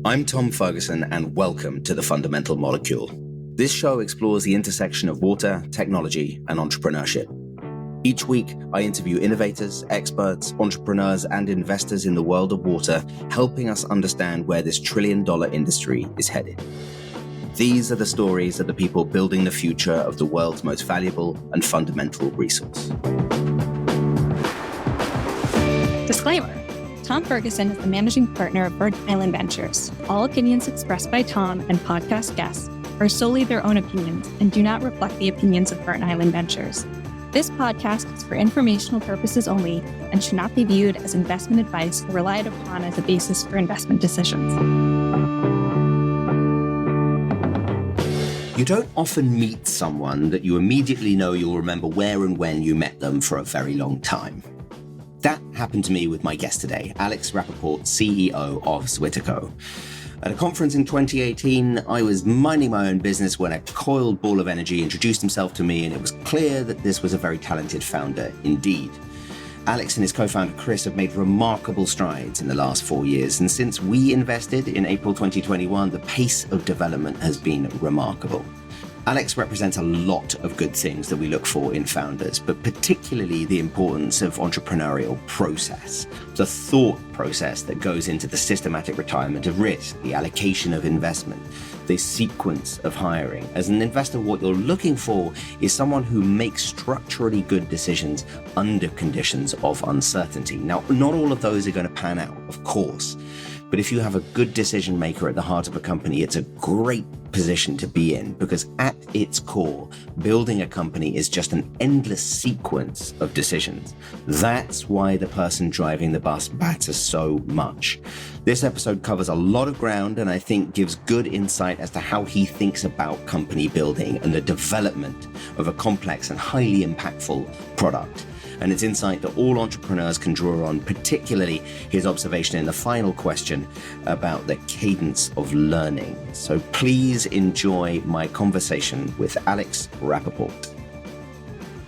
I'm Tom Ferguson, and welcome to The Fundamental Molecule. This show explores the intersection of water, technology, and entrepreneurship. Each week, I interview innovators, experts, entrepreneurs, and investors in the world of water, helping us understand where this trillion-dollar industry is headed. These are the stories of the people building the future of the world's most valuable and fundamental resource. Disclaimer. Tom Ferguson is the managing partner of Burnt Island Ventures. All opinions expressed by Tom and podcast guests are solely their own opinions and do not reflect the opinions of Burnt Island Ventures. This podcast is for informational purposes only and should not be viewed as investment advice or relied upon as a basis for investment decisions. You don't often meet someone that you immediately know you'll remember where and when you met them for a very long time. That happened to me with my guest today, Alex Rappaport, CEO of ZwitterCo. At a conference in 2018, I was minding my own business when a coiled ball of energy introduced himself to me, and it was clear that this was a very talented founder indeed. Alex and his co-founder Chris have made remarkable strides in the last 4 years, and since we invested in April 2021, the pace of development has been remarkable. Alex represents a lot of good things that we look for in founders, but particularly the importance of entrepreneurial process, the thought process that goes into the systematic retirement of risk, the allocation of investment, the sequence of hiring. As an investor, what you're looking for is someone who makes structurally good decisions under conditions of uncertainty. Now, not all of those are going to pan out, of course, but if you have a good decision maker at the heart of a company, it's a great position to be in, because at its core, building a company is just an endless sequence of decisions. That's why the person driving the bus matters so much. This episode covers a lot of ground and I think gives good insight as to how he thinks about company building and the development of a complex and highly impactful product. And it's insight that all entrepreneurs can draw on, particularly his observation in the final question about the cadence of learning. So please enjoy my conversation with Alex Rappaport.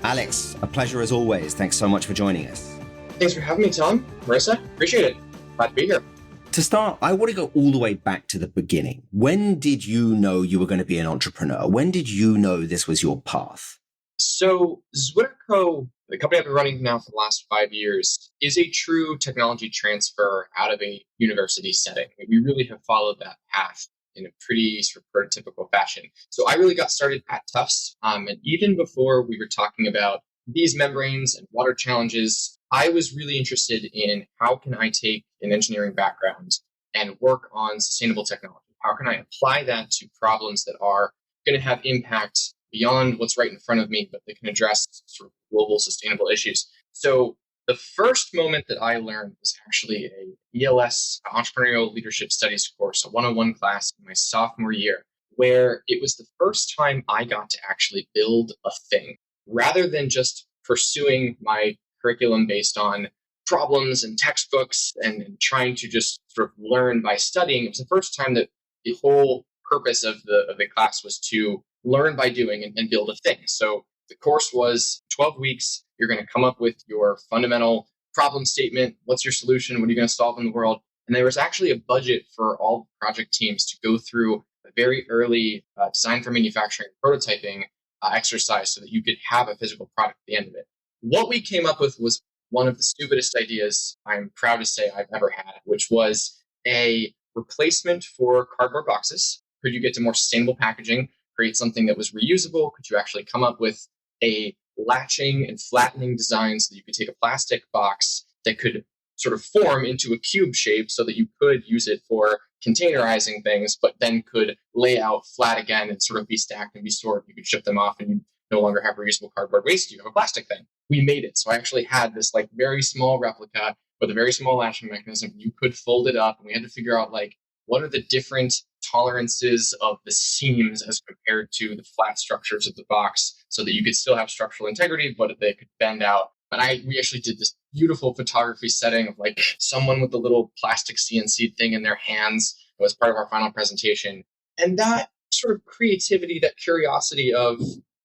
Alex, a pleasure as always. Thanks so much for joining us. Thanks for having me, Tom. Marissa, appreciate it. Glad to be here. To start, I want to go all the way back to the beginning. When did you know you were going to be an entrepreneur? When did you know this was your path? So ZwitterCo, the company I've been running now for the last 5 years, is a true technology transfer out of a university setting. We really have followed that path in a pretty sort of prototypical fashion. So I really got started at Tufts. And even before we were talking about these membranes and water challenges, I was really interested in how can I take an engineering background and work on sustainable technology? How can I apply that to problems that are going to have impact beyond what's right in front of me, but they can address sort of global sustainable issues? So the first moment that I learned was actually a ELS, Entrepreneurial Leadership Studies course, a 101 class in my sophomore year, where it was the first time I got to actually build a thing rather than just pursuing my curriculum based on problems and textbooks and trying to just sort of learn by studying. It was the first time that the whole purpose of the class was to learn by doing and build a thing. So the course was 12 weeks. You're going to come up with your fundamental problem statement. What's your solution? What are you going to solve in the world? And there was actually a budget for all project teams to go through a very early design for manufacturing prototyping exercise so that you could have a physical product at the end of it. What we came up with was one of the stupidest ideas I'm proud to say I've ever had, which was a replacement for cardboard boxes. Could you get to more sustainable packaging, create something that was reusable? Could you actually come up with a latching and flattening design so that you could take a plastic box that could sort of form into a cube shape so that you could use it for containerizing things, but then could lay out flat again and sort of be stacked and be stored? You could ship them off and you no longer have reusable cardboard waste. You have a plastic thing. We made it. So I actually had this like very small replica with a very small latching mechanism. You could fold it up, and we had to figure out like what are the different tolerances of the seams as compared to the flat structures of the box so that you could still have structural integrity, but they could bend out. And we actually did this beautiful photography setting of like someone with a little plastic CNC thing in their hands. It was part of our final presentation. And that sort of creativity, that curiosity of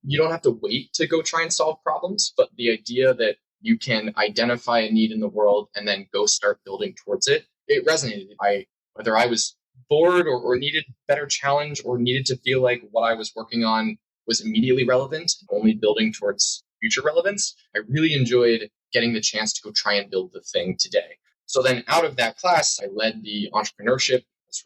you don't have to wait to go try and solve problems, but the idea that you can identify a need in the world and then go start building towards it, it resonated. Whether I was bored or needed better challenge or needed to feel like what I was working on was immediately relevant and only building towards future relevance, I really enjoyed getting the chance to go try and build the thing today. So then out of that class, I led the entrepreneurship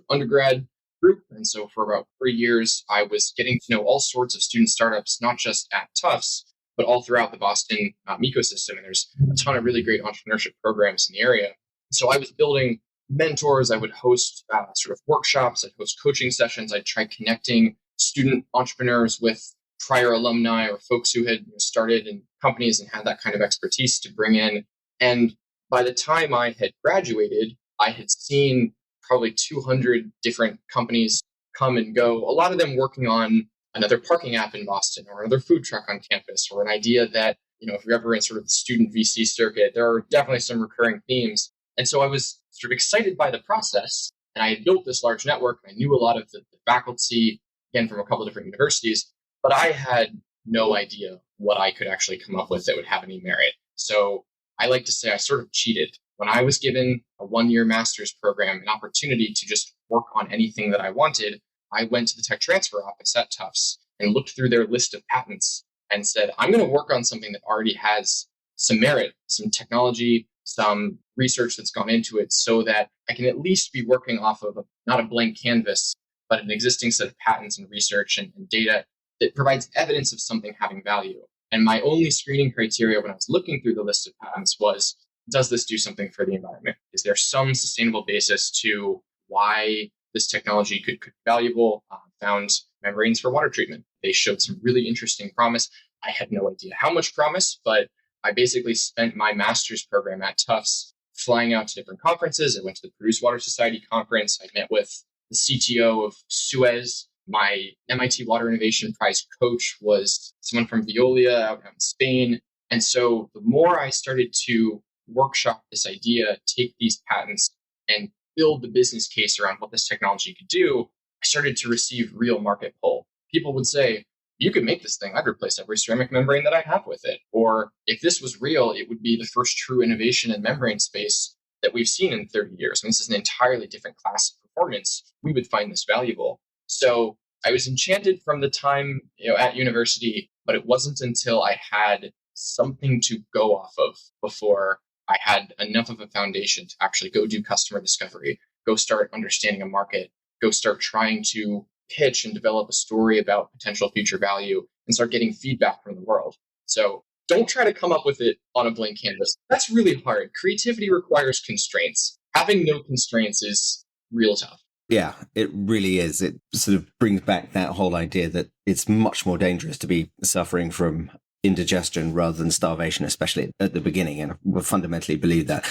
undergrad group. And so for about 3 years, I was getting to know all sorts of student startups, not just at Tufts, but all throughout the Boston ecosystem. And there's a ton of really great entrepreneurship programs in the area. So I was building mentors. I would host sort of workshops. I'd host coaching sessions. I'd try connecting student entrepreneurs with prior alumni or folks who had started in companies and had that kind of expertise to bring in. And by the time I had graduated, I had seen probably 200 different companies come and go, a lot of them working on another parking app in Boston or another food truck on campus or an idea that, if you're ever in sort of the student VC circuit, there are definitely some recurring themes. And so I was sort of excited by the process, and I had built this large network. I knew a lot of the faculty, again, from a couple of different universities, but I had no idea what I could actually come up with that would have any merit. So I like to say I sort of cheated. When I was given a 1-year master's program, an opportunity to just work on anything that I wanted, I went to the tech transfer office at Tufts and looked through their list of patents and said, I'm going to work on something that already has some merit, some technology, some research that's gone into it so that I can at least be working off of not a blank canvas, but an existing set of patents and research and data that provides evidence of something having value. And my only screening criteria when I was looking through the list of patents was, does this do something for the environment? Is there some sustainable basis to why this technology could be valuable? Found membranes for water treatment. They showed some really interesting promise. I had no idea how much promise, but I basically spent my master's program at Tufts flying out to different conferences. I went to the Produced Water Society conference. I met with the CTO of Suez. My MIT Water Innovation Prize coach was someone from Veolia out in Spain. And so the more I started to workshop this idea, take these patents and build the business case around what this technology could do, I started to receive real market pull. People would say, you could make this thing. I'd replace every ceramic membrane that I have with it. Or if this was real, it would be the first true innovation in membrane space that we've seen in 30 years. I mean, this is an entirely different class of performance. We would find this valuable. So I was enchanted from the time at university, but it wasn't until I had something to go off of before I had enough of a foundation to actually go do customer discovery, go start understanding a market, go start trying to pitch and develop a story about potential future value and start getting feedback from the world. So don't try to come up with it on a blank canvas. That's really hard. Creativity requires constraints. Having no constraints is real tough. Yeah, it really is. It sort of brings back that whole idea that it's much more dangerous to be suffering from indigestion rather than starvation, especially at the beginning. And I fundamentally believe that.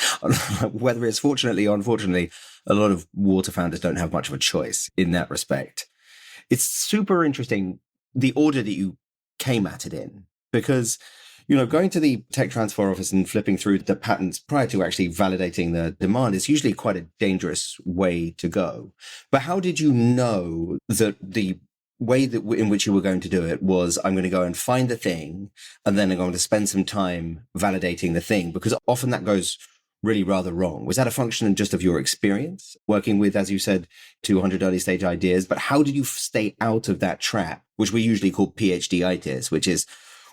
Whether it's fortunately or unfortunately, a lot of water founders don't have much of a choice in that respect. It's super interesting, the order that you came at it in, because, going to the tech transfer office and flipping through the patents prior to actually validating the demand is usually quite a dangerous way to go. But how did you know that the way that in which you were going to do it was, I'm going to go and find the thing, and then I'm going to spend some time validating the thing? Because often that goes really rather wrong. Was that a function just of your experience working with, as you said, 200 early stage ideas? But how did you stay out of that trap, which we usually call PhD ideas, which is,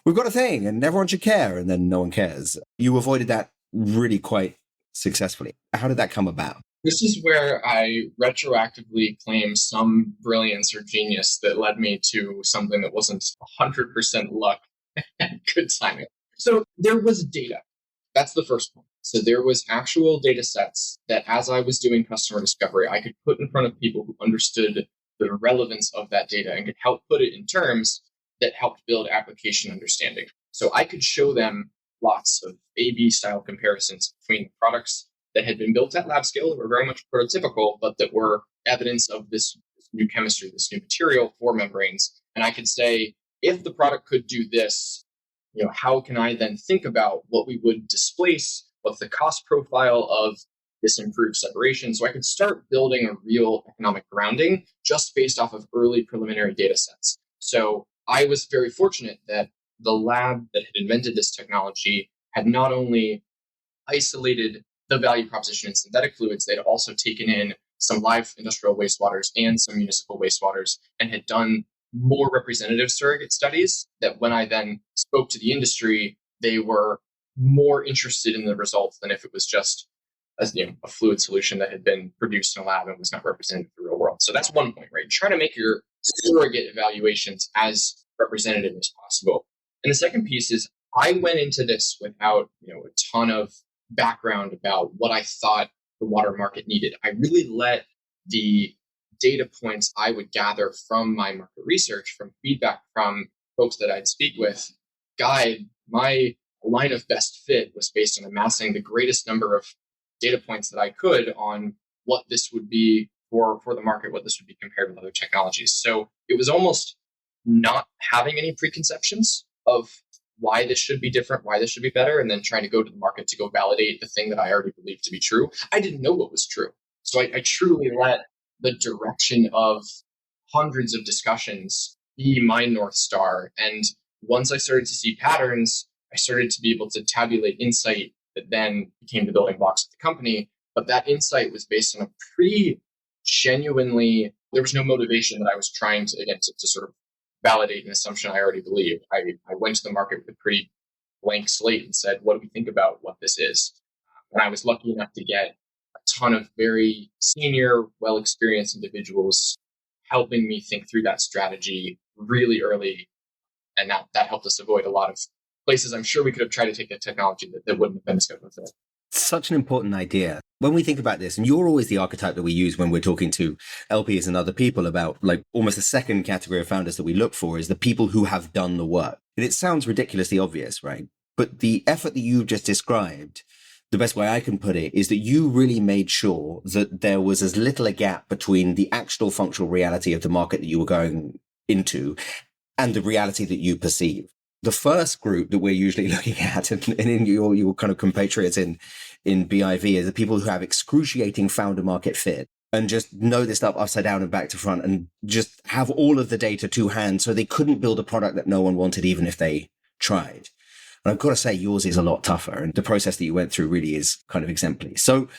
we've got a thing and everyone should care, and then no one cares? You avoided that really quite successfully. How did that come about? This is where I retroactively claim some brilliance or genius that led me to something that wasn't 100% luck and good timing. So there was data. That's the first one. So there was actual data sets that, as I was doing customer discovery, I could put in front of people who understood the relevance of that data and could help put it in terms that helped build application understanding. So I could show them lots of A/B style comparisons between products that had been built at lab scale, that were very much prototypical, but that were evidence of this new chemistry, this new material for membranes. And I could say, if the product could do this, how can I then think about what we would displace? What's the cost profile of this improved separation? So I could start building a real economic grounding just based off of early preliminary data sets. So I was very fortunate that the lab that had invented this technology had not only isolated the value proposition in synthetic fluids, they'd also taken in some live industrial wastewaters and some municipal wastewaters, and had done more representative surrogate studies that when I then spoke to the industry, they were more interested in the results than if it was just a fluid solution that had been produced in a lab and was not represented in the real world. So that's one point, right? Try to make your surrogate evaluations as representative as possible. And the second piece is I went into this without a ton of background about what I thought the water market needed. I really let the data points I would gather from my market research, from feedback from folks that I'd speak with, guide my line of best fit was based on amassing the greatest number of data points that I could on what this would be for the market, what this would be compared with other technologies. So it was almost not having any preconceptions of why this should be different, why this should be better, and then trying to go to the market to go validate the thing that I already believed to be true. I didn't know what was true. So I truly let the direction of hundreds of discussions be my North Star. And once I started to see patterns, I started to be able to tabulate insight that then became the building blocks of the company. But that insight was based on a pretty genuinely, there was no motivation that I was trying to, again, to sort of validate an assumption I already believed. I went to the market with a pretty blank slate and said, what do we think about what this is? And I was lucky enough to get a ton of very senior, well-experienced individuals helping me think through that strategy really early. And that helped us avoid a lot of places I'm sure we could have tried to take the technology that wouldn't have been as good with it. Such an important idea. When we think about this, and you're always the archetype that we use when we're talking to LPs and other people about like almost the second category of founders that we look for is the people who have done the work. And it sounds ridiculously obvious, right? But the effort that you've just described, the best way I can put it is that you really made sure that there was as little a gap between the actual functional reality of the market that you were going into and the reality that you perceive. The first group that we're usually looking at, and in your kind of compatriots in BIV, is the people who have excruciating founder market fit and just know this stuff upside down and back to front and just have all of the data to hand so they couldn't build a product that no one wanted even if they tried. And I've got to say, yours is a lot tougher. And the process that you went through really is kind of exemplary. So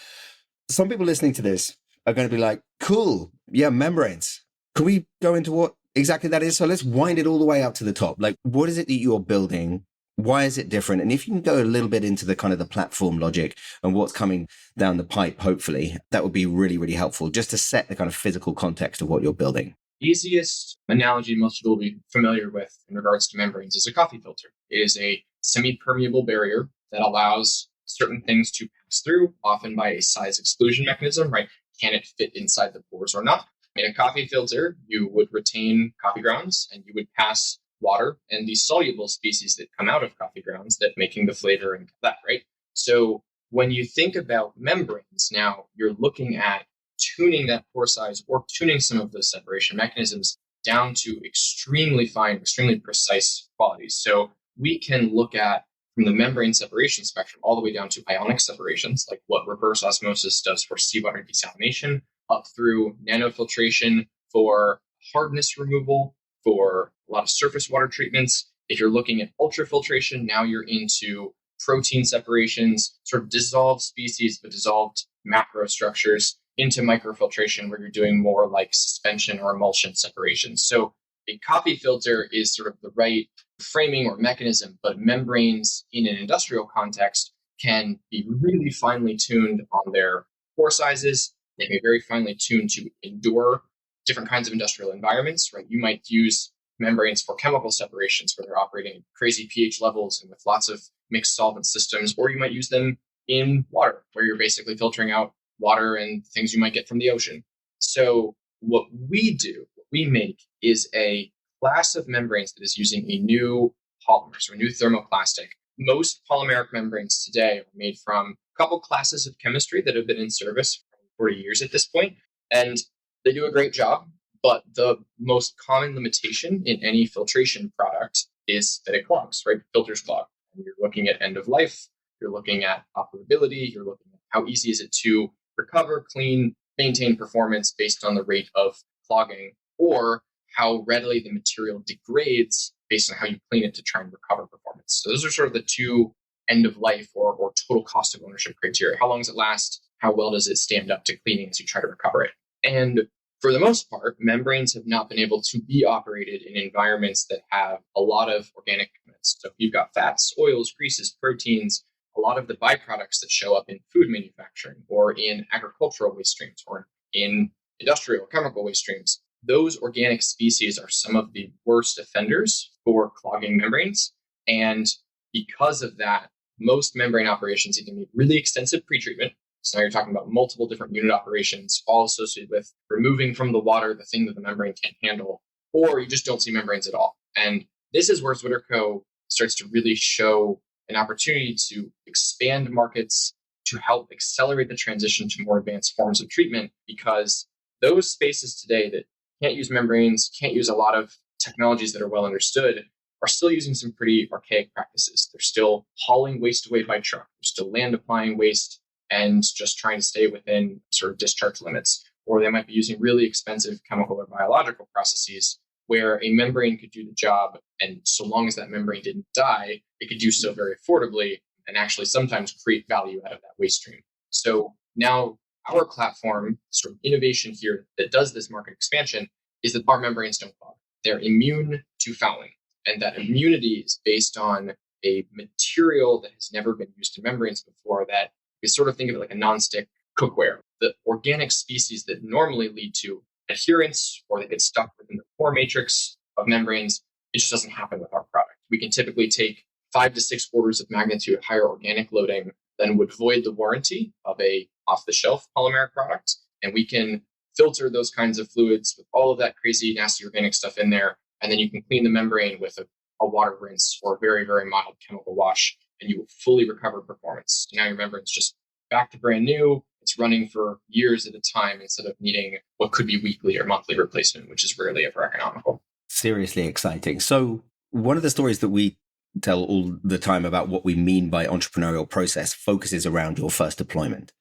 some people listening to this are going to be like, cool, yeah, membranes. Can we go into what exactly that is? So let's wind it all the way up to the top. Like, what is it that you're building? Why is it different? And if you can go a little bit into the kind of the platform logic and what's coming down the pipe, hopefully, that would be really, really helpful just to set the kind of physical context of what you're building. Easiest analogy most people will be familiar with in regards to membranes is a coffee filter. It is a semi-permeable barrier that allows certain things to pass through, often by a size exclusion mechanism, right? Can it fit inside the pores or not? In a coffee filter, you would retain coffee grounds and you would pass water and the soluble species that come out of coffee grounds that making the flavor and that, right? So when you think about membranes, now you're looking at tuning that pore size or tuning some of those separation mechanisms down to extremely fine, extremely precise qualities. So we can look at from the membrane separation spectrum all the way down to ionic separations, like what reverse osmosis does for seawater desalination, up through nanofiltration for hardness removal, for a lot of surface water treatments. If you're looking at ultrafiltration, now you're into protein separations, sort of dissolved species, but dissolved macro structures, into microfiltration where you're doing more like suspension or emulsion separation. So a coffee filter is sort of the right framing or mechanism, but membranes in an industrial context can be really finely tuned on their pore sizes. They can be very finely tuned to endure different kinds of industrial environments, right? You might use membranes for chemical separations where they're operating at crazy pH levels and with lots of mixed solvent systems, or you might use them in water where you're basically filtering out water and things you might get from the ocean. So what we do, what we make is a class of membranes that is using a new polymer, so a new thermoplastic. Most polymeric membranes today are made from a couple classes of chemistry that have been in service for 40 years at this point, and they do a great job. But the most common limitation in any filtration product is that it clogs, right? Filters clog. And you're looking at end of life, you're looking at operability, you're looking at how easy is it to recover, clean, maintain performance based on the rate of clogging, or how readily the material degrades based on how you clean it to try and recover performance. So those are sort of the two end of life or total cost of ownership criteria. How long does it last? how well does it stand up to cleaning as you try to recover it? And for the most part, membranes have not been able to be operated in environments that have a lot of organic pigments. So if you've got fats, oils, greases, proteins, a lot of the byproducts that show up in food manufacturing or in agricultural waste streams or in industrial chemical waste streams, those organic species are some of the worst offenders for clogging membranes. And because of that, most membrane operations either need really extensive pretreatment. So now you're talking about multiple different unit operations, all associated with removing from the water the thing that the membrane can't handle, or you just don't see membranes at all. And this is where ZwitterCo starts to really show an opportunity to expand markets, to help accelerate the transition to more advanced forms of treatment, because those spaces today that can't use membranes, can't use a lot of technologies that are well understood, are still using some pretty archaic practices. They're still hauling waste away by truck. They're still land applying waste and just trying to stay within sort of discharge limits. Or they might be using really expensive chemical or biological processes where a membrane could do the job. And so long as that membrane didn't die, it could do so very affordably and actually sometimes create value out of that waste stream. So now our platform, sort of innovation here that does this market expansion, is that our membranes don't clog. They're immune to fouling. And that immunity is based on a material that has never been used in membranes before, that we sort of think of it like a nonstick cookware. The organic species that normally lead to adherence or that get stuck within the pore matrix of membranes, it just doesn't happen with our product. We can typically take 5 to 6 orders of magnitude higher organic loading than would void the warranty of a off-the-shelf polymeric product. And we can filter those kinds of fluids with all of that crazy, nasty organic stuff in there. And then you can clean the membrane with a water rinse or a very, very mild chemical wash, and you will fully recover performance. Now your membrane's just back to brand new. It's running for years at a time instead of needing what could be weekly or monthly replacement, which is rarely ever economical. Seriously exciting. So one of the stories that we tell all the time about what we mean by entrepreneurial process focuses around your first deployment.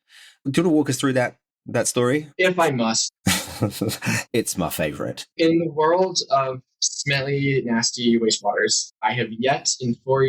Do you want to walk us through that story? If I must. It's my favorite. In the world of smelly, nasty wastewaters, I have yet in 5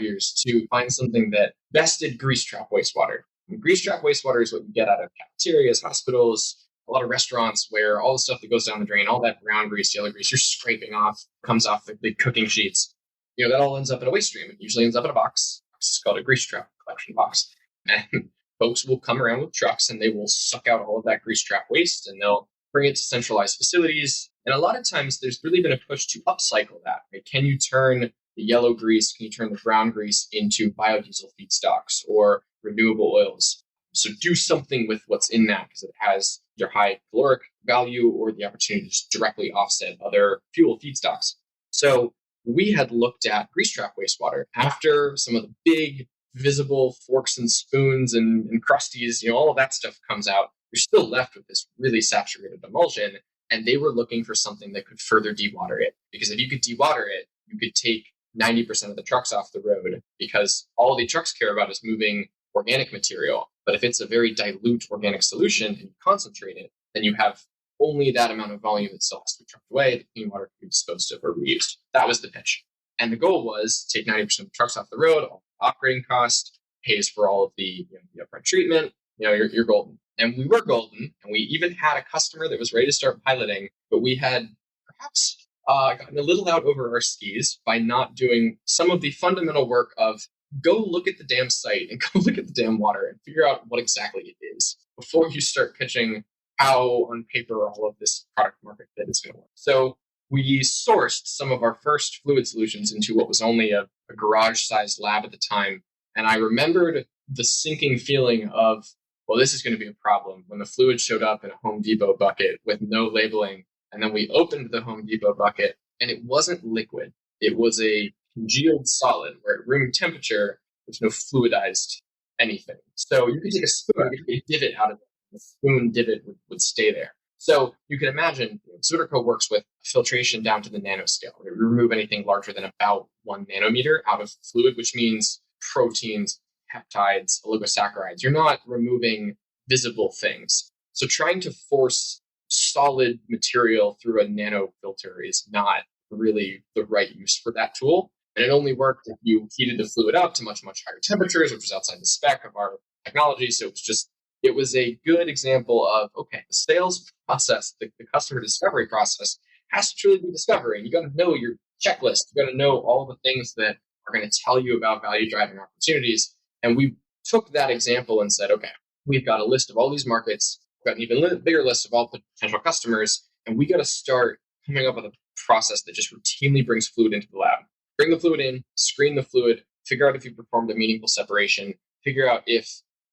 years, to find something that bested grease trap wastewater. And grease trap wastewater is what you get out of cafeterias, hospitals, a lot of restaurants where all the stuff that goes down the drain, all that brown grease, yellow grease you're scraping off, comes off the cooking sheets. That all ends up in a waste stream. It usually ends up in a box. It's called a grease trap collection box. And folks will come around with trucks and they will suck out all of that grease trap waste and they'll bring it to centralized facilities. And a lot of times there's really been a push to upcycle that. Right? Can you turn the yellow grease, can you turn the brown grease into biodiesel feedstocks or renewable oils? So do something with what's in that because it has either high caloric value or the opportunity to just directly offset other fuel feedstocks. So we had looked at grease trap wastewater after some of the big visible forks and spoons and crusties, all of that stuff comes out. You're still left with this really saturated emulsion. And they were looking for something that could further dewater it. Because if you could dewater it, you could take 90% of the trucks off the road because all the trucks care about is moving organic material. But if it's a very dilute organic solution and you concentrate it, then you have only that amount of volume that still has to be trucked away. The clean water can be disposed of or reused. That was the pitch. And the goal was take 90% of the trucks off the road, all the operating cost, pays for all of the upfront treatment, you're golden. And we were golden, and we even had a customer that was ready to start piloting, but we had perhaps gotten a little out over our skis by not doing some of the fundamental work of go look at the damn site and go look at the damn water and figure out what exactly it is before you start pitching how on paper all of this product market fit is going to work. So we sourced some of our first fluid solutions into what was only a garage-sized lab at the time. And I remembered the sinking feeling of, well, this is going to be a problem when the fluid showed up in a Home Depot bucket with no labeling. And then we opened the Home Depot bucket and it wasn't liquid. It was a congealed solid where at room temperature, there's no fluidized anything. So you could take a spoon and get a divot out of it. The spoon divot would stay there. So you can imagine ZwitterCo works with filtration down to the nanoscale. We remove anything larger than about 1 nanometer out of fluid, which means proteins, peptides, oligosaccharides. You're not removing visible things. So trying to force solid material through a nano filter is not really the right use for that tool. And it only worked if you heated the fluid up to much, much higher temperatures, which was outside the spec of our technology. So it was just it was a good example of, okay, the sales process, the customer discovery process has to truly be discovering. You got to know your checklist. You got to know all the things that are going to tell you about value driving opportunities. And we took that example and said, okay, we've got a list of all these markets. We've got an even bigger list of all potential customers. And we got to start coming up with a process that just routinely brings fluid into the lab. Bring the fluid in, screen the fluid, figure out if you performed a meaningful separation, figure out if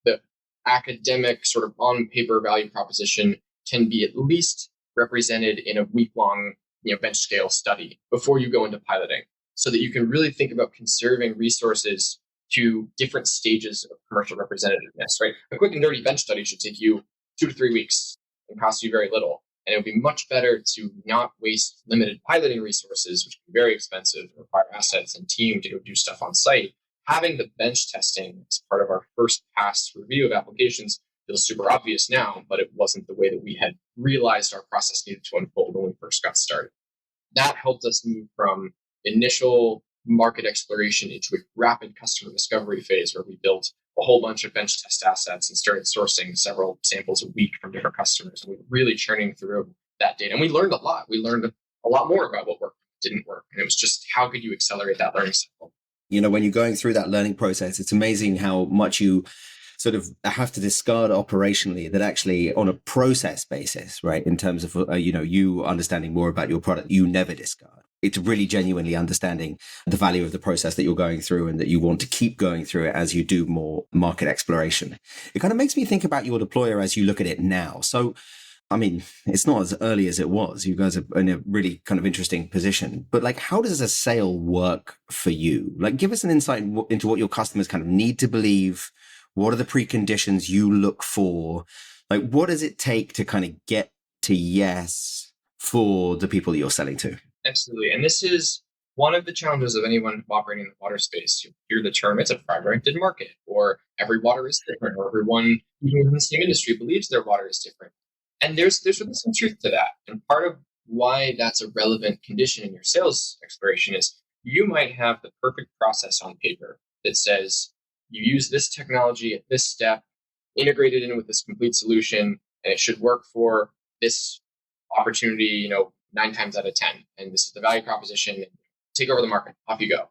the academic sort of on paper value proposition can be at least represented in a week-long bench scale study before you go into piloting, so that you can really think about conserving resources to different stages of commercial representativeness, right? A quick and dirty bench study should take you 2 to 3 weeks and cost you very little. And it would be much better to not waste limited piloting resources, which can be very expensive, require assets and team to go do stuff on site. Having the bench testing as part of our first pass review of applications feels super obvious now, but it wasn't the way that we had realized our process needed to unfold when we first got started. That helped us move from initial market exploration into a rapid customer discovery phase, where we built a whole bunch of bench test assets and started sourcing several samples a week from different customers. And we were really churning through that data. And we learned a lot. We learned a lot more about what worked and didn't work. And it was just, how could you accelerate that learning cycle? When you're going through that learning process, it's amazing how much you sort of have to discard operationally that actually on a process basis, right? In terms of, you understanding more about your product, you never discard. It's really genuinely understanding the value of the process that you're going through and that you want to keep going through it as you do more market exploration. It kind of makes me think about your deployer as you look at it now. So, I mean, it's not as early as it was. You guys are in a really kind of interesting position. But how does a sale work for you? Give us an insight into what your customers kind of need to believe. What are the preconditions you look for? What does it take to kind of get to yes for the people that you're selling to? Absolutely. And this is one of the challenges of anyone operating in the water space. You hear the term, it's a fragmented market, or every water is different, or everyone, even within the same industry, believes their water is different. And there's really some truth to that. And part of why that's a relevant condition in your sales exploration is you might have the perfect process on paper that says you use this technology at this step, integrated in with this complete solution, and it should work for this opportunity, 9 times out of 10. And this is the value proposition. Take over the market. Off you go.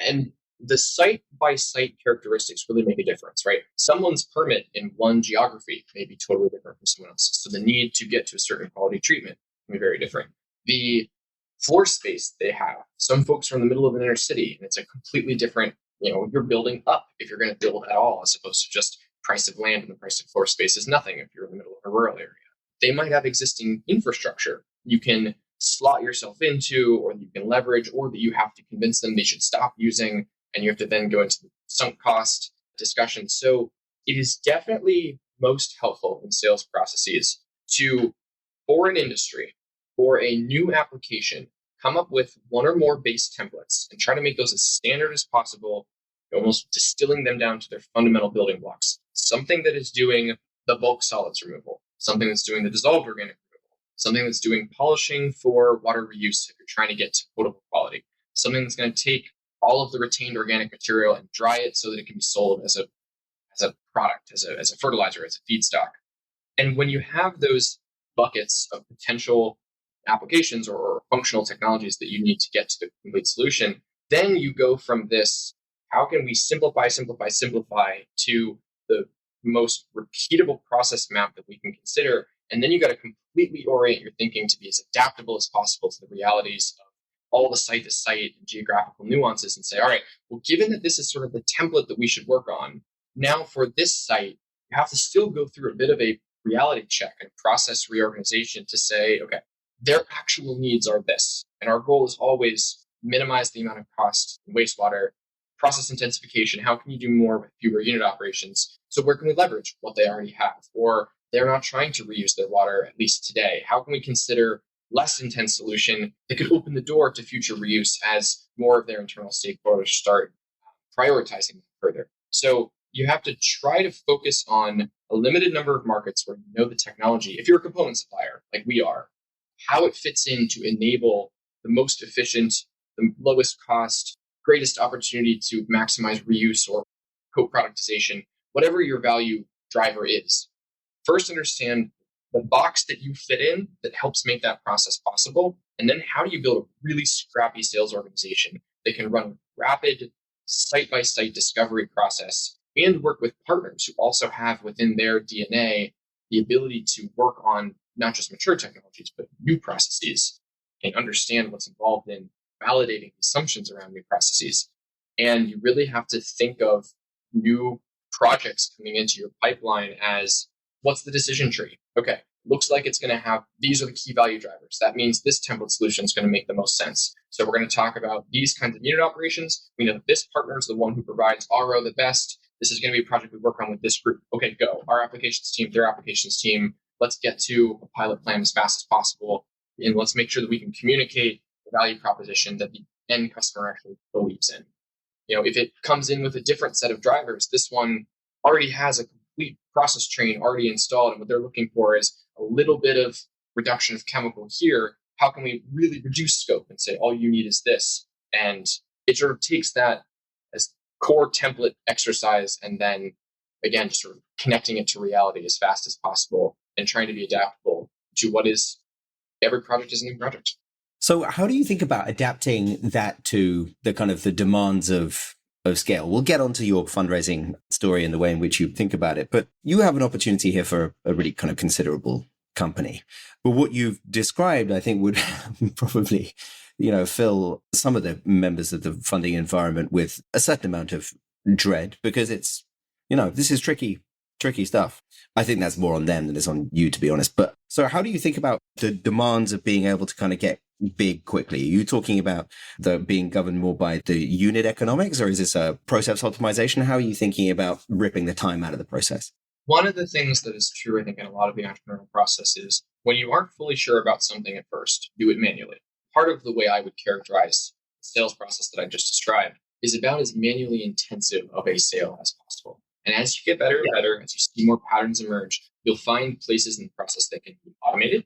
And the site by site characteristics really make a difference, right? Someone's permit in one geography may be totally different from someone else's. So the need to get to a certain quality treatment can be very different. The floor space they have, some folks are in the middle of an inner city, and it's a completely different, you're building up if you're going to build at all, as opposed to just price of land, and the price of floor space is nothing if you're in the middle of a rural area. They might have existing infrastructure you can slot yourself into, or that you can leverage, or that you have to convince them they should stop using, and you have to then go into the sunk cost discussion. So it is definitely most helpful in sales processes to, for an industry, for a new application, come up with one or more base templates and try to make those as standard as possible, almost distilling them down to their fundamental building blocks. Something that is doing the bulk solids removal, something that's doing the dissolved organic removal, something that's doing polishing for water reuse if you're trying to get to potable quality, something that's going to take all of the retained organic material and dry it so that it can be sold as a product, as a fertilizer, as a feedstock. And when you have those buckets of potential applications or functional technologies that you need to get to the complete solution, then you go from this, how can we simplify to the most repeatable process map that we can consider. And then you got to completely orient your thinking to be as adaptable as possible to the realities of all the site to site and geographical nuances, and say, all right, well, given that this is sort of the template that we should work on, now for this site, you have to still go through a bit of a reality check and process reorganization to say, okay, their actual needs are this. And our goal is always minimize the amount of cost and wastewater, process intensification. How can you do more with fewer unit operations? So where can we leverage what they already have? Or they're not trying to reuse their water, at least today. How can we consider less intense solution that could open the door to future reuse as more of their internal stakeholders start prioritizing them further? So you have to try to focus on a limited number of markets where you know the technology. If you're a component supplier, like we are, how it fits in to enable the most efficient, the lowest cost, greatest opportunity to maximize reuse or co-productization, whatever your value driver is. First, understand the box that you fit in that helps make that process possible. And then how do you build a really scrappy sales organization that can run a rapid site-by-site discovery process and work with partners who also have within their DNA the ability to work on not just mature technologies, but new processes and understand what's involved in validating assumptions around new processes. And you really have to think of new projects coming into your pipeline as what's the decision tree? Okay, looks like it's going to have, these are the key value drivers. That means this template solution is going to make the most sense. So we're going to talk about these kinds of unit operations. We know that this partner is the one who provides RO the best. This is going to be a project we work on with this group. Okay, go. Our applications team, their applications team. Let's get to a pilot plan as fast as possible. And let's make sure that we can communicate the value proposition that the end customer actually believes in. If it comes in with a different set of drivers, this one already has a complete process train already installed. And what they're looking for is a little bit of reduction of chemical here. How can we really reduce scope and say, all you need is this? And it sort of takes that as core template exercise and then, again, just sort of connecting it to reality as fast as possible and trying to be adaptable to what is every project is a new project. So how do you think about adapting that to the kind of the demands of scale? We'll get onto your fundraising story and the way in which you think about it, but you have an opportunity here for a really kind of considerable company. But what you've described, I think, would probably, fill some of the members of the funding environment with a certain amount of dread because it's, this is tricky stuff. I think that's more on them than it's on you, to be honest. But so how do you think about the demands of being able to kind of get big quickly? Are you talking about the being governed more by the unit economics, or is this a process optimization? How are you thinking about ripping the time out of the process? One of the things that is true, I think, in a lot of the entrepreneurial process is when you aren't fully sure about something at first, do it manually. Part of the way I would characterize the sales process that I just described is about as manually intensive of a sale as possible. And as you get better and better, as you see more patterns emerge, you'll find places in the process that can be automated,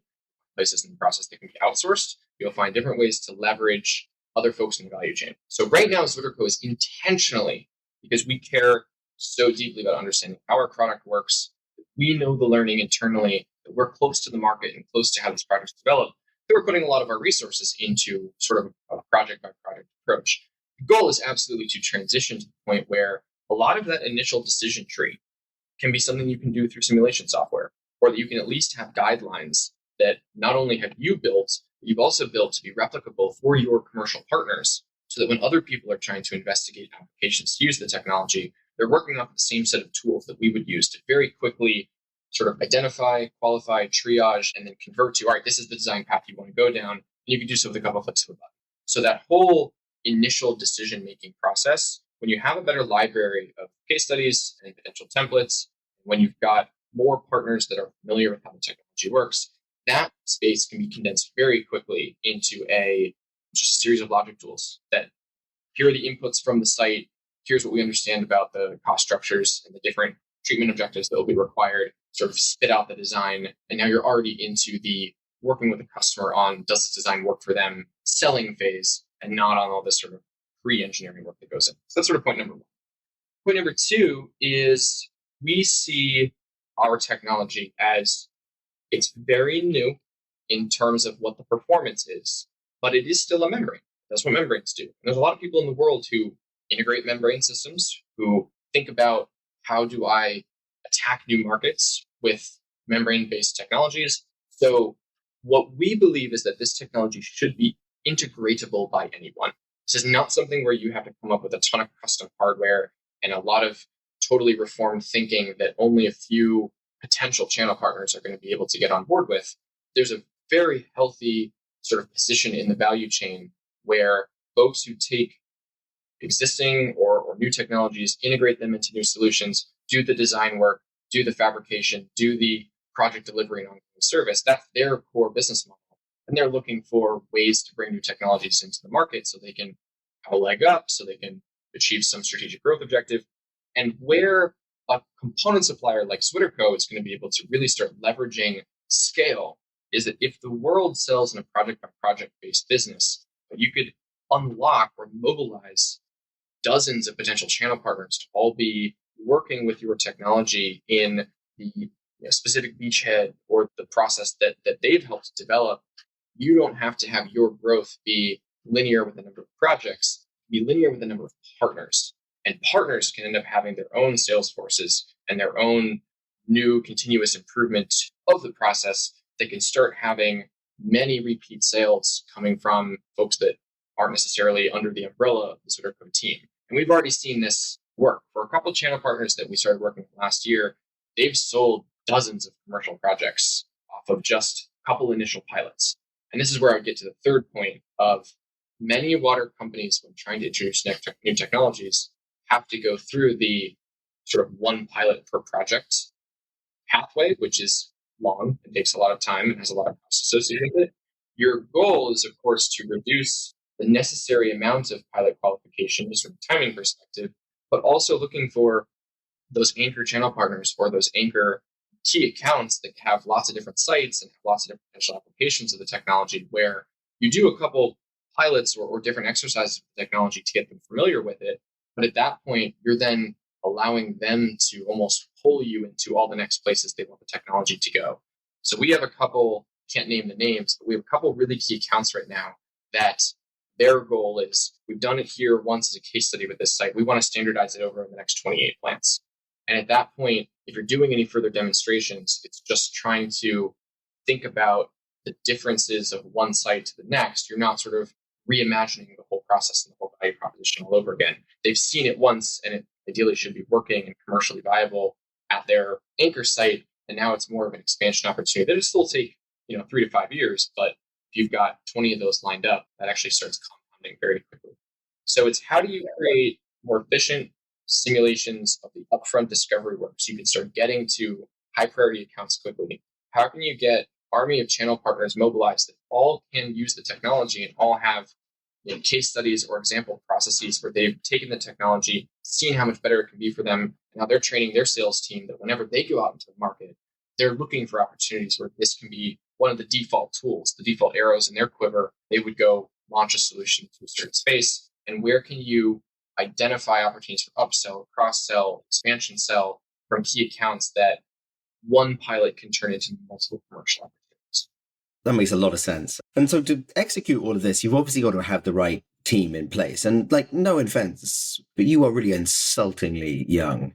places in the process that can be outsourced. You'll find different ways to leverage other folks in the value chain. So right now, ZwitterCo is intentionally, because we care so deeply about understanding how our product works, we know the learning internally, that we're close to the market and close to how these projects develop, that we're putting a lot of our resources into sort of a project-by-project approach. The goal is absolutely to transition to the point where a lot of that initial decision tree can be something you can do through simulation software, or that you can at least have guidelines that not only have you built, but you've also built to be replicable for your commercial partners, so that when other people are trying to investigate applications to use the technology, they're working off the same set of tools that we would use to very quickly sort of identify, qualify, triage, and then convert to, all right, this is the design path you want to go down. And you can do so with a couple of clicks of a button. So that whole initial decision-making process, when you have a better library of case studies and potential templates, when you've got more partners that are familiar with how the technology works, that space can be condensed very quickly into just a series of logic tools that here are the inputs from the site. Here's what we understand about the cost structures and the different treatment objectives that will be required, sort of spit out the design. And now you're already into the working with the customer on, does this design work for them, selling phase, and not on all this sort of pre-engineering work that goes in. So that's sort of point number one. Point number two is we see our technology as it's very new in terms of what the performance is, but it is still a membrane. That's what membranes do. And there's a lot of people in the world who integrate membrane systems, who think about how do I attack new markets with membrane-based technologies. So what we believe is that this technology should be integratable by anyone. This is not something where you have to come up with a ton of custom hardware and a lot of totally reformed thinking that only a few potential channel partners are going to be able to get on board with. There's a very healthy sort of position in the value chain where folks who take existing or new technologies, integrate them into new solutions, do the design work, do the fabrication, do the project delivery and ongoing service. That's their core business model. And they're looking for ways to bring new technologies into the market so they can have a leg up, so they can achieve some strategic growth objective. And where a component supplier like ZwitterCo is going to be able to really start leveraging scale is that if the world sells in a project-by-project based business, but you could unlock or mobilize dozens of potential channel partners to all be working with your technology in the specific beachhead or the process that they've helped develop, you don't have to have your growth be linear with the number of projects, be linear with the number of partners. And partners can end up having their own sales forces and their own new continuous improvement of the process that can start having many repeat sales coming from folks that aren't necessarily under the umbrella of the ZwitterCo team. And we've already seen this work. For a couple of channel partners that we started working with last year, they've sold dozens of commercial projects off of just a couple initial pilots. And this is where I would get to the third point of many water companies, when trying to introduce new technologies, have to go through the sort of one pilot per project pathway, which is long and takes a lot of time and has a lot of costs associated with it. Your goal is, of course, to reduce the necessary amount of pilot qualification just from a timing perspective, but also looking for those anchor channel partners or those anchor key accounts that have lots of different sites and have lots of different potential applications of the technology, where you do a couple pilots or different exercises with the technology to get them familiar with it. But at that point, you're then allowing them to almost pull you into all the next places they want the technology to go. So we have a couple, can't name the names, but we have a couple really key accounts right now that their goal is, we've done it here once as a case study with this site. We want to standardize it over in the next 28 plants. And at that point, if you're doing any further demonstrations, it's just trying to think about the differences of one site to the next. You're not sort of reimagining the whole process and the whole value proposition all over again. They've seen it once, and it ideally should be working and commercially viable at their anchor site. And now it's more of an expansion opportunity. That'll still take 3 to 5 years, but if you've got 20 of those lined up, that actually starts compounding very quickly. So it's, how do you create more efficient simulations of the upfront discovery work so you can start getting to high priority accounts quickly? How can you get army of channel partners mobilized that all can use the technology and all have case studies or example processes where they've taken the technology, seen how much better it can be for them, and now they're training their sales team that whenever they go out into the market, they're looking for opportunities where this can be one of the default tools, the default arrows in their quiver. They would go launch a solution to a certain space. And where can you identify opportunities for upsell, cross-sell, expansion sell from key accounts that one pilot can turn into multiple commercial opportunities? That makes a lot of sense. And so to execute all of this, you've obviously got to have the right team in place. And no offense, but you are really insultingly young.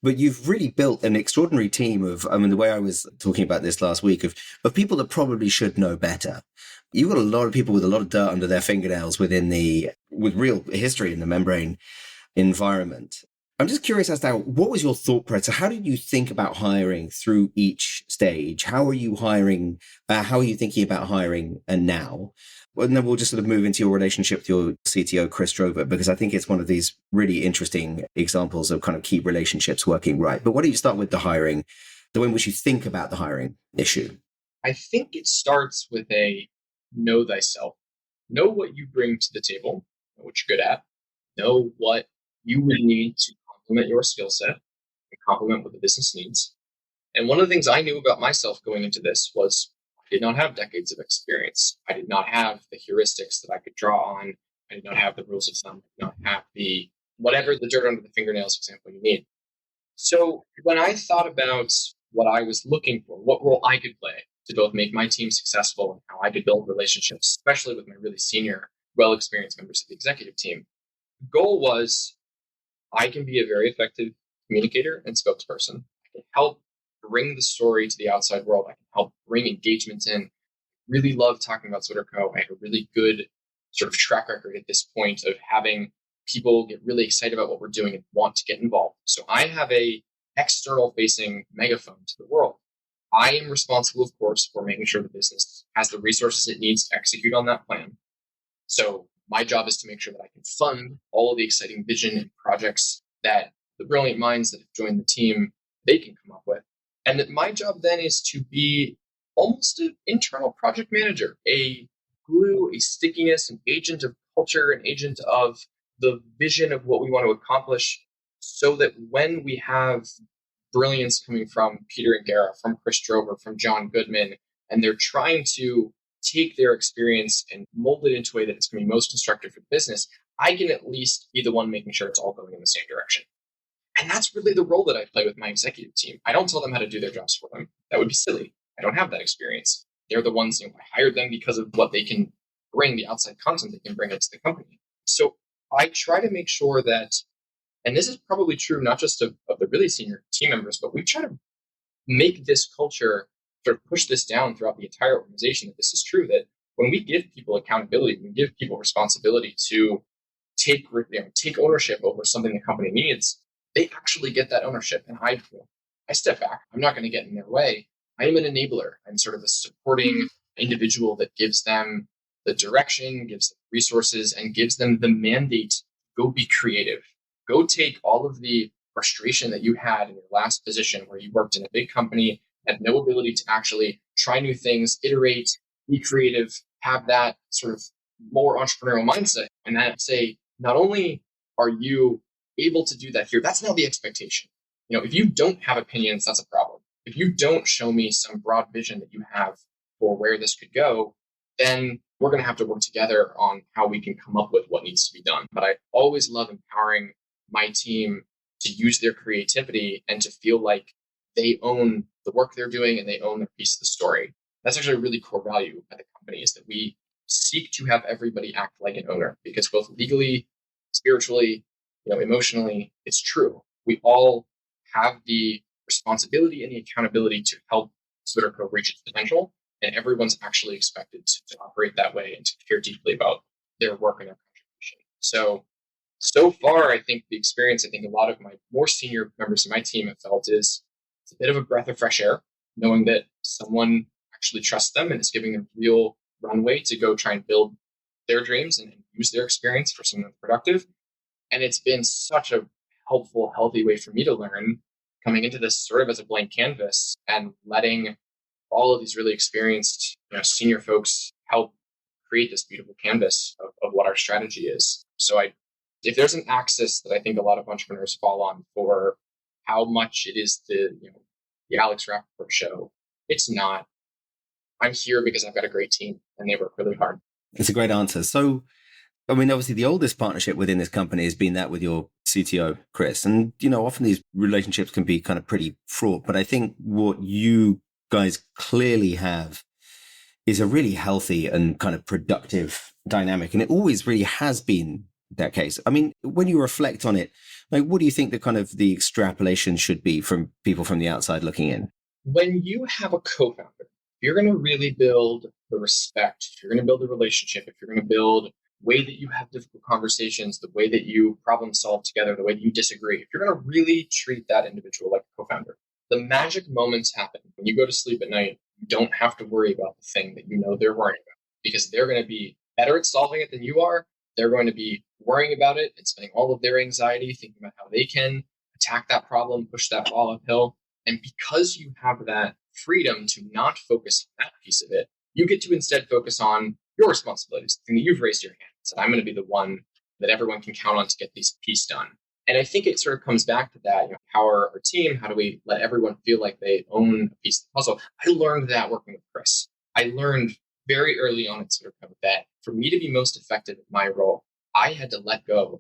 But you've really built an extraordinary team of, the way I was talking about this last week, of people that probably should know better. You've got a lot of people with a lot of dirt under their fingernails with real history in the membrane environment. I'm just curious as to what was your thought process? How did you think about hiring through each stage? How are you hiring? How are you thinking about hiring now? And then we'll just sort of move into your relationship with your CTO, Chris Drover, because I think it's one of these really interesting examples of kind of key relationships working right. But why don't you start with the hiring, the way in which you think about the hiring issue? I think it starts with a know thyself. Know what you bring to the table, know what you're good at, know what you would need to complement your skill set and complement what the business needs. And one of the things I knew about myself going into this was I did not have decades of experience. I did not have the heuristics that I could draw on. I did not have the rules of thumb. I did not have the whatever the dirt under the fingernails example you need. So when I thought about what I was looking for, what role I could play to both make my team successful and how I could build relationships, especially with my really senior, well-experienced members of the executive team, the goal was I can be a very effective communicator and spokesperson. I can help bring the story to the outside world. I can help bring engagement in. Really love talking about ZwitterCo. I have a really good sort of track record at this point of having people get really excited about what we're doing and want to get involved. So I have a external facing megaphone to the world. I am responsible, of course, for making sure the business has the resources it needs to execute on that plan. So my job is to make sure that I can fund all of the exciting vision and projects that the brilliant minds that have joined the team, they can come up with. And that my job then is to be almost an internal project manager, a glue, a stickiness, an agent of culture, an agent of the vision of what we want to accomplish, so that when we have brilliance coming from Peter and Gara, from Chris Drover, from John Goodman, and they're trying to take their experience and mold it into a way that it's going to be most constructive for the business, I can at least be the one making sure it's all going in the same direction. And that's really the role that I play with my executive team. I don't tell them how to do their jobs for them. That would be silly. I don't have that experience. They're the ones, I hired them because of what they can bring, the outside content they can bring into the company. So I try to make sure that, and this is probably true not just of the really senior team members, but we try to make this culture, sort of push this down throughout the entire organization, that this is true, that when we give people accountability, when we give people responsibility to take ownership over something the company needs, they actually get that ownership. And I step back. I'm not going to get in their way. I am an enabler. I'm sort of a supporting individual that gives them the direction, gives them resources, and gives them the mandate. Go be creative. Go take all of the frustration that you had in your last position where you worked in a big company, had no ability to actually try new things, iterate, be creative, have that sort of more entrepreneurial mindset. And I'd say, not only are you able to do that here, that's now the expectation. If you don't have opinions, that's a problem. If you don't show me some broad vision that you have for where this could go, then we're going to have to work together on how we can come up with what needs to be done. But I always love empowering my team to use their creativity and to feel like they own the work they're doing and they own their piece of the story. That's actually a really core value at the company, is that we seek to have everybody act like an owner, because both legally, spiritually, emotionally, it's true. We all have the responsibility and the accountability to help ZwitterCo reach its potential, and everyone's actually expected to operate that way and to care deeply about their work and their contribution. So far, I think the experience, a lot of my more senior members of my team have felt is it's a bit of a breath of fresh air, knowing that someone actually trusts them and is giving them real runway to go try and build their dreams and use their experience for something productive. And it's been such a helpful, healthy way for me to learn, coming into this sort of as a blank canvas and letting all of these really experienced senior folks help create this beautiful canvas of what our strategy is. So if there's an axis that I think a lot of entrepreneurs fall on for how much it is the Alex Rappaport show, it's not. I'm here because I've got a great team and they work really hard. It's a great answer. So, obviously the oldest partnership within this company has been that with your CTO, Chris. And, often these relationships can be kind of pretty fraught. But I think what you guys clearly have is a really healthy and kind of productive dynamic. And it always really has been that case. When you reflect on it, what do you think the kind of the extrapolation should be from people from the outside looking in? When you have a co-founder, if you're going to really build the respect, if you're going to build the relationship, if you're going to build the way that you have difficult conversations, the way that you problem solve together, the way that you disagree, if you're going to really treat that individual like a co-founder, the magic moments happen. When you go to sleep at night, you don't have to worry about the thing that they're worrying about, because they're going to be better at solving it than you are. They're going to be worrying about it and spending all of their anxiety thinking about how they can attack that problem, push that ball uphill. And because you have that freedom to not focus on that piece of it, you get to instead focus on your responsibilities, the thing that you've raised your hand. So I'm going to be the one that everyone can count on to get this piece done. And I think it sort of comes back to that, how our team, how do we let everyone feel like they own a piece of the puzzle? I learned that working with Chris. I learned very early on at ZwitterCo that for me to be most effective at my role, I had to let go of a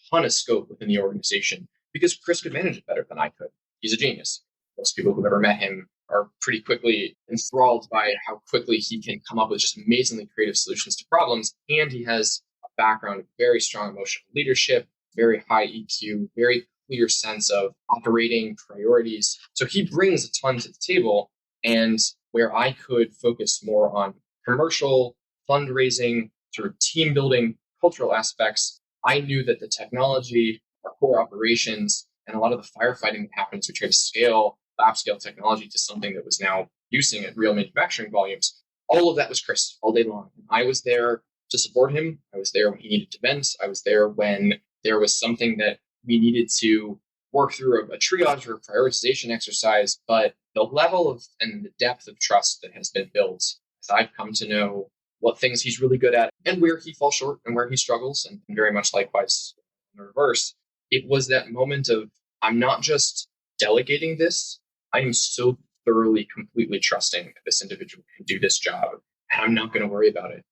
ton of scope within the organization because Chris could manage it better than I could. He's a genius. Most people who've ever met him are pretty quickly enthralled by how quickly he can come up with just amazingly creative solutions to problems. And he has a background of very strong emotional leadership, very high EQ, very clear sense of operating priorities. So he brings a ton to the table. And where I could focus more on commercial, fundraising, sort of team building, cultural aspects, I knew that the technology, our core operations, and a lot of the firefighting that happens, we try to scale lab scale technology to something that was now using at real manufacturing volumes. All of that was Chris all day long. I was there to support him. I was there when he needed to vent. I was there when there was something that we needed to work through a triage or a prioritization exercise. But the level of and the depth of trust that has been built, as I've come to know what things he's really good at and where he falls short and where he struggles, and very much likewise in the reverse, it was that moment of, I'm not just delegating this, I am so thoroughly, completely trusting that this individual can do this job, and I'm not going to worry about it.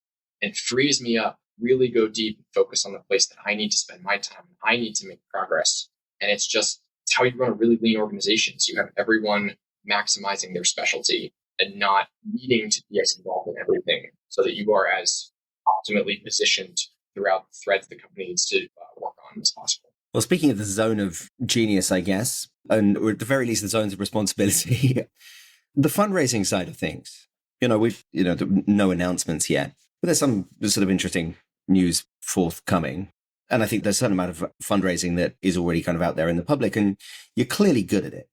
And frees me up, really go deep and focus on the place that I need to spend my time. I need to make progress. And it's just It's how you run a really lean organization. So you have everyone maximizing their specialty and not needing to be as involved in everything so that you are as optimally positioned throughout the threads the company needs to work on as possible. Well, speaking of the zone of genius, I guess, or at the very least, the zones of responsibility, the fundraising side of things, we've, no announcements yet, but there's some sort of interesting news forthcoming. And I think there's a certain amount of fundraising that is already kind of out there in the public, and you're clearly good at it.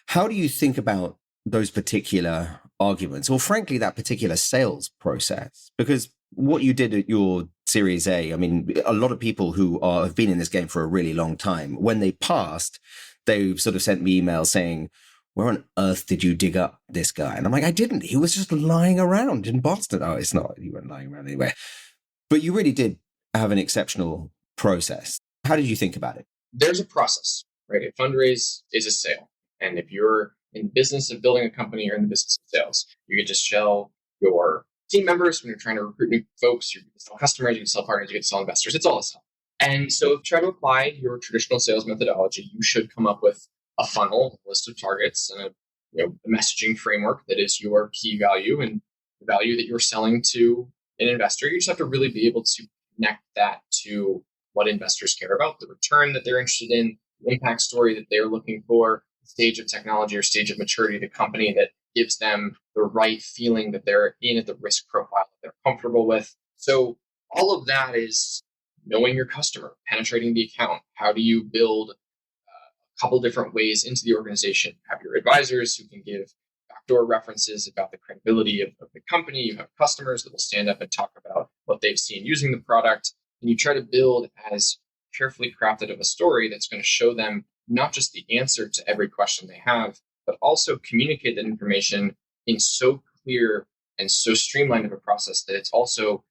How do you think about those particular arguments, or frankly, that particular sales process? Because what you did at your Series A, I mean, a lot of people who have been in this game for a really long time, when they passed, they sort of sent me emails saying, where on earth did you dig up this guy? And I'm like, I didn't. He was just lying around in Boston. Oh, it's not. You weren't lying around anywhere. But you really did have an exceptional process. How did you think about it? There's a process, right? A fundraise is a sale. And if you're in the business of building a company or in the business of sales, you get to sell your team members when you're trying to recruit new folks, you get to sell customers, you get to sell partners, you get to sell investors. It's all a sell. And so if you try to apply your traditional sales methodology, you should come up with a funnel, a list of targets, and a messaging framework that is your key value and the value that you're selling to an investor. You just have to really be able to connect that to what investors care about, the return that they're interested in, the impact story that they're looking for, the stage of technology or stage of maturity of the company that gives them the right feeling that they're in at the risk profile that they're comfortable with. So all of that is knowing your customer, penetrating the account. How do you build a couple different ways into the organization? Have your advisors who can give backdoor references about the credibility of the company. You have customers that will stand up and talk about what they've seen using the product. And you try to build as carefully crafted of a story that's going to show them not just the answer to every question they have, but also communicate that information in so clear and so streamlined of a process that it's also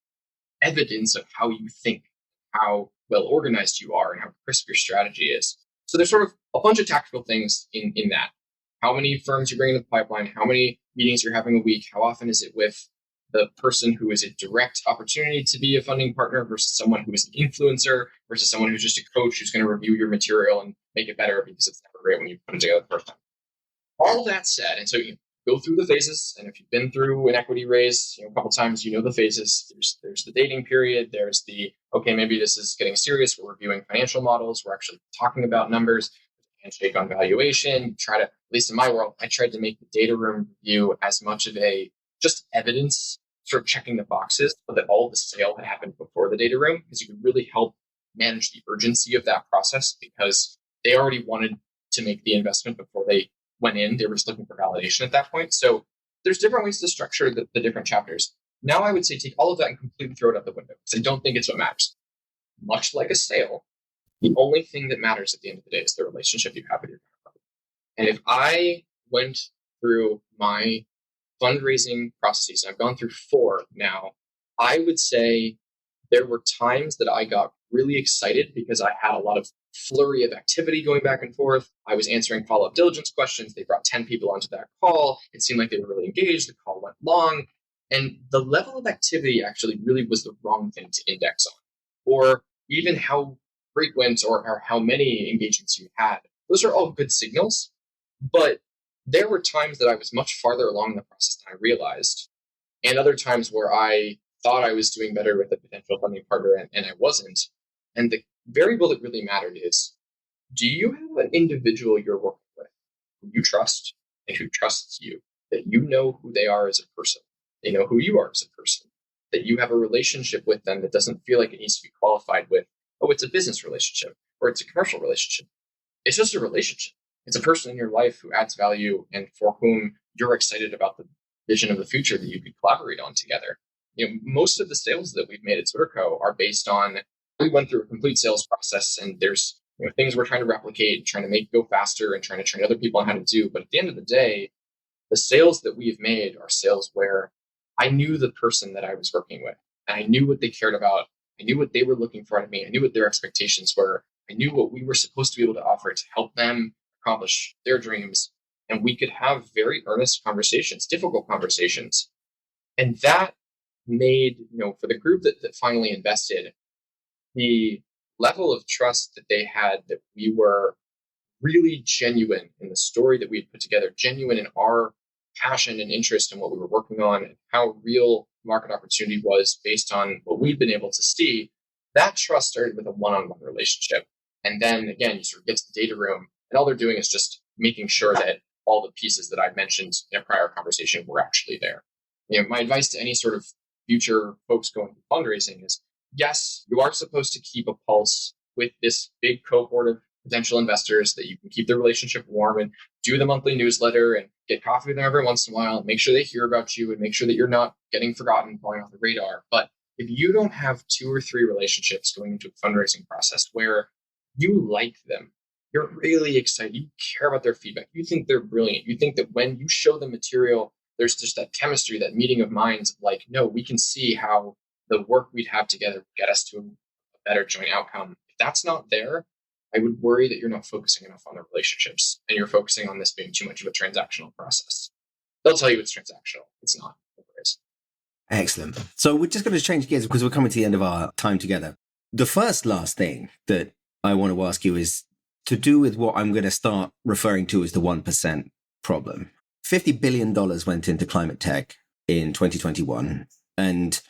evidence of how you think, how well organized you are, and how crisp your strategy is. So there's sort of a bunch of tactical things in that. How many firms you bring into the pipeline, how many meetings you're having a week, how often is it with the person who is a direct opportunity to be a funding partner versus someone who is an influencer versus someone who's just a coach who's going to review your material and make it better because it's never great when you put it together the first time. All that said, and so you go through the phases, and if you've been through an equity raise a couple times, you know the phases. There's the dating period. There's the, okay, maybe this is getting serious. We're reviewing financial models. We're actually talking about numbers. Handshake on valuation. Try to, at least in my world, I tried to make the data room review as much of a just evidence, sort of checking the boxes, but that all of the sale had happened before the data room, because you could really help manage the urgency of that process, because they already wanted to make the investment before they went in. They were just looking for validation at that point. So there's different ways to structure the different chapters. Now I would say take all of that and completely throw it out the window, because I don't think it's what matters. Much like a sale, the only thing that matters at the end of the day is the relationship you have with your counterparty. And if I went through my fundraising processes, and I've gone through 4 now, I would say there were times that I got really excited because I had a lot of flurry of activity going back and forth. I was answering follow-up diligence questions. They brought 10 people onto that call. It seemed like they were really engaged. The call went long. And the level of activity actually really was the wrong thing to index on. Or even how frequent or how many engagements you had. Those are all good signals. But there were times that I was much farther along in the process than I realized, and other times where I thought I was doing better with a potential funding partner and I wasn't. And the variable that really mattered is, do you have an individual you're working with who you trust and who trusts you, that you know who they are as a person, they know who you are as a person, that you have a relationship with them that doesn't feel like it needs to be qualified with, oh, it's a business relationship or it's a commercial relationship. It's just a relationship. It's a person in your life who adds value and for whom you're excited about the vision of the future that you could collaborate on together. Most of the sales that we've made at ZwitterCo are based on, we went through a complete sales process, and there's things we're trying to replicate, trying to make go faster and trying to train other people on how to do. But at the end of the day, the sales that we've made are sales where I knew the person that I was working with, and I knew what they cared about. I knew what they were looking for out of me. I knew what their expectations were. I knew what we were supposed to be able to offer to help them accomplish their dreams. And we could have very earnest conversations, difficult conversations. And that made, for the group that finally invested, the level of trust that they had that we were really genuine in the story that we had put together, genuine in our passion and interest in what we were working on and how real market opportunity was based on what we'd been able to see, that trust started with a one-on-one relationship. And then again, you sort of get to the data room and all they're doing is just making sure that all the pieces that I've mentioned in a prior conversation were actually there. My advice to any sort of future folks going through fundraising is, yes, you are supposed to keep a pulse with this big cohort of potential investors that you can keep their relationship warm and do the monthly newsletter and get coffee with them every once in a while and make sure they hear about you and make sure that you're not getting forgotten, falling off the radar. But if you don't have 2 or 3 relationships going into a fundraising process where you like them, you're really excited, you care about their feedback, you think they're brilliant, you think that when you show them material, there's just that chemistry, that meeting of minds of like, no, we can see how the work we'd have together would get us to a better joint outcome. If that's not there, I would worry that you're not focusing enough on the relationships and you're focusing on this being too much of a transactional process. They'll tell you it's transactional. It's not. Excellent. So we're just going to change gears because we're coming to the end of our time together. The last thing that I want to ask you is to do with what I'm going to start referring to as the 1% problem. $50 billion went into climate tech in 2021, and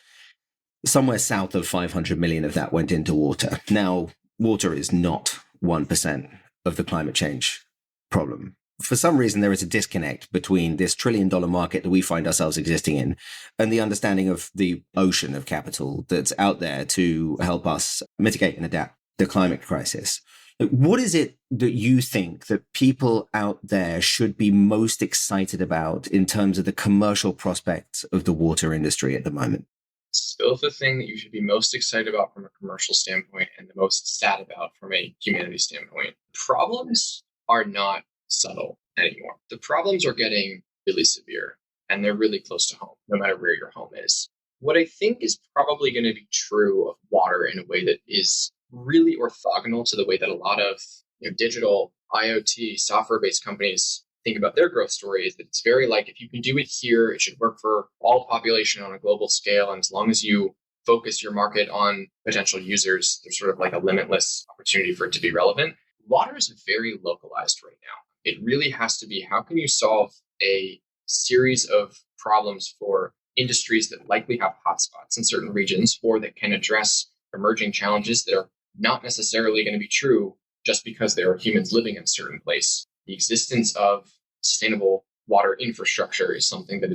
somewhere south of 500 million of that went into water. Now, water is not 1% of the climate change problem. For some reason, there is a disconnect between this $1 trillion market that we find ourselves existing in and the understanding of the ocean of capital that's out there to help us mitigate and adapt the climate crisis. What is it that you think that people out there should be most excited about in terms of the commercial prospects of the water industry at the moment? Still the thing that you should be most excited about from a commercial standpoint and the most sad about from a humanity standpoint. Problems are not subtle anymore. The problems are getting really severe and they're really close to home, no matter where your home is. What I think is probably going to be true of water in a way that is really orthogonal to the way that a lot of digital IoT software-based companies think about their growth story is that it's very like, if you can do it here, it should work for all population on a global scale. And as long as you focus your market on potential users, there's sort of like a limitless opportunity for it to be relevant. Water is very localized right now. It really has to be, how can you solve a series of problems for industries that likely have hotspots in certain regions or that can address emerging challenges that are not necessarily going to be true just because there are humans living in a certain place. The existence of sustainable water infrastructure is something that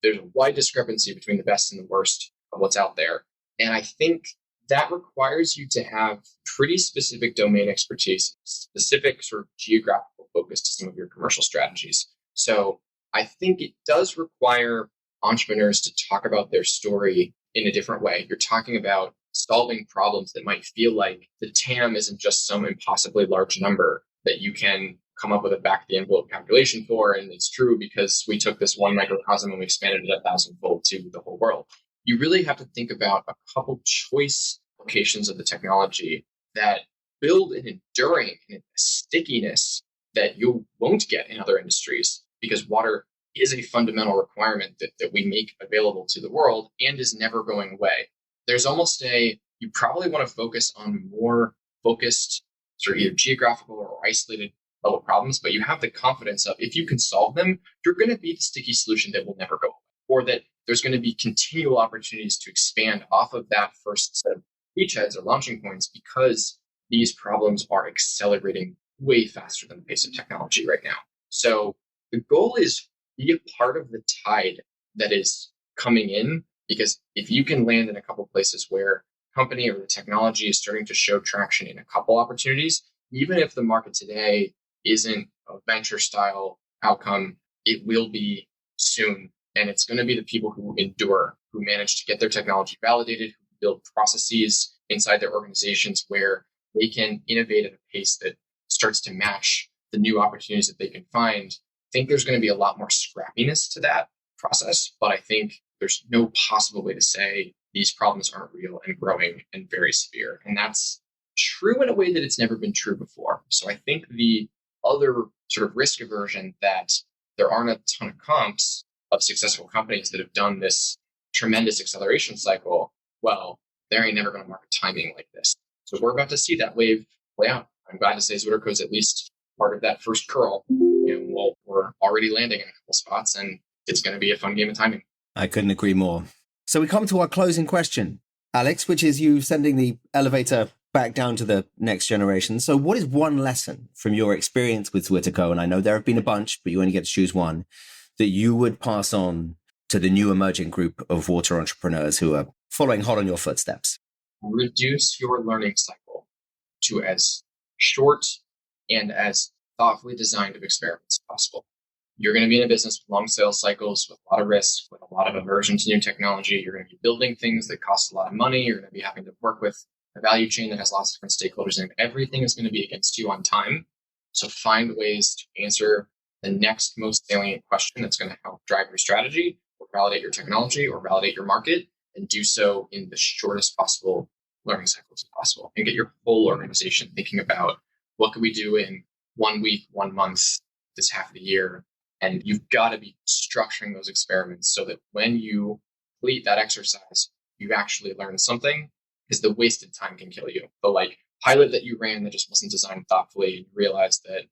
there's a wide discrepancy between the best and the worst of what's out there. And I think that requires you to have pretty specific domain expertise, specific sort of geographical focus to some of your commercial strategies. So I think it does require entrepreneurs to talk about their story in a different way. You're talking about solving problems that might feel like the TAM isn't just some impossibly large number that you can come up with a back of the envelope calculation for. And it's true because we took this one microcosm and we expanded it 1,000-fold to the whole world. You really have to think about a couple choice applications of the technology that build an enduring and a stickiness that you won't get in other industries, because water is a fundamental requirement that we make available to the world and is never going away. There's almost you probably want to focus on more focused sort of either geographical or isolated level problems, but you have the confidence of, if you can solve them, you're going to be the sticky solution that will never go away, or that there's going to be continual opportunities to expand off of that first set of beachheads or launching points, because these problems are accelerating way faster than the pace of technology right now. So the goal is be a part of the tide that is coming in, because if you can land in a couple places where company or the technology is starting to show traction in a couple opportunities, even if the market today isn't a venture style outcome, it will be soon. And it's going to be the people who endure, who manage to get their technology validated, who build processes inside their organizations where they can innovate at a pace that starts to match the new opportunities that they can find. I think there's going to be a lot more scrappiness to that process, but I think there's no possible way to say these problems aren't real and growing and very severe. And that's true in a way that it's never been true before. So I think the other sort of risk aversion that there aren't a ton of comps of successful companies that have done this tremendous acceleration cycle, well, there ain't never going to market timing like this. So we're about to see that wave play out. I'm glad to say ZwitterCo is at least part of that first curl, well, we're already landing in a couple spots, and it's going to be a fun game of timing. I couldn't agree more. So we come to our closing question, Alex, which is you sending the elevator back down to the next generation. So what is one lesson from your experience with ZwitterCo, and I know there have been a bunch, but you only get to choose one, that you would pass on to the new emerging group of water entrepreneurs who are following hot on your footsteps? Reduce your learning cycle to as short and as thoughtfully designed of experiments as possible. You're going to be in a business with long sales cycles, with a lot of risk, with a lot of aversion to new technology. You're going to be building things that cost a lot of money. You're going to be having to work with a value chain that has lots of different stakeholders, and everything is going to be against you on time. So find ways to answer the next most salient question that's going to help drive your strategy or validate your technology or validate your market, and do so in the shortest possible learning cycles as possible, and get your whole organization thinking about what can we do in 1 week, 1 month, this half of the year. And you've got to be structuring those experiments so that when you complete that exercise, you actually learn something, because the wasted time can kill you. The pilot that you ran that just wasn't designed thoughtfully, and you realize that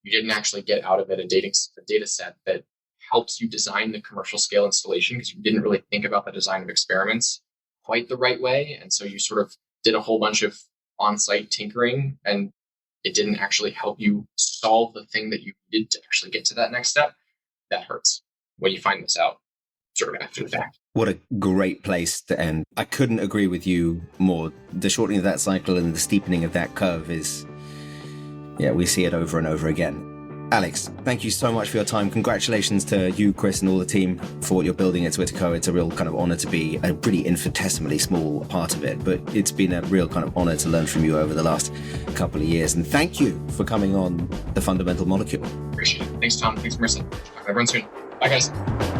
you didn't actually get out of it a data set that helps you design the commercial scale installation, because you didn't really think about the design of experiments quite the right way. And so you sort of did a whole bunch of on-site tinkering, and it didn't actually help you solve the thing that you needed to actually get to that next step. That hurts when you find this out sort of after the fact. What a great place to end. I couldn't agree with you more. The shortening of that cycle and the steepening of that curve is, we see it over and over again. Alex, thank you so much for your time. Congratulations to you, Chris, and all the team for what you're building at ZwitterCo. It's a real kind of honor to be a pretty infinitesimally small part of it, but it's been a real kind of honor to learn from you over the last couple of years. And thank you for coming on The Fundamental Molecule. Appreciate it. Thanks, Tom. Thanks, Marissa. Talk to everyone soon. Bye, guys.